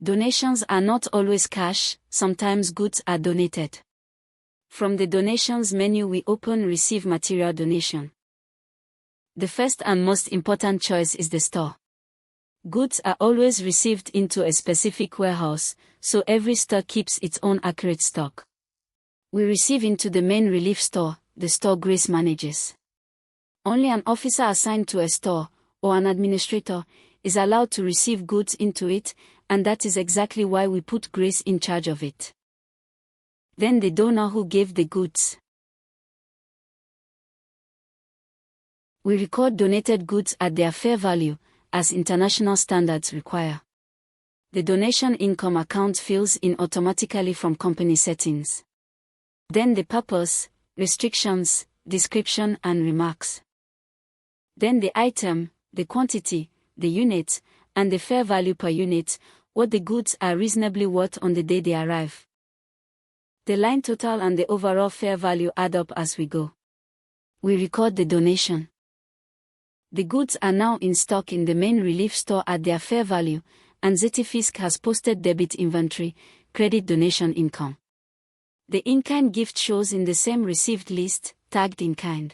Donations are not always cash, sometimes goods are donated. From the donations menu we open Receive Material Donation. The first and most important choice is the store. Goods are always received into a specific warehouse, so every store keeps its own accurate stock. We receive into the main relief store, the store Grace manages. Only an officer assigned to a store, or an administrator, is allowed to receive goods into it, and that is exactly why we put Grace in charge of it. Then the donor who gave the goods. We record donated goods at their fair value, as international standards require. The donation income account fills in automatically from company settings. Then the purpose, restrictions, description and remarks. Then the item, the quantity, the unit, and the fair value per unit, what the goods are reasonably worth on the day they arrive. The line total and the overall fair value add up as we go. We record the donation. The goods are now in stock in the main relief store at their fair value, and ZetaFisc has posted debit inventory, credit donation income. The in-kind gift shows in the same received list, tagged in kind.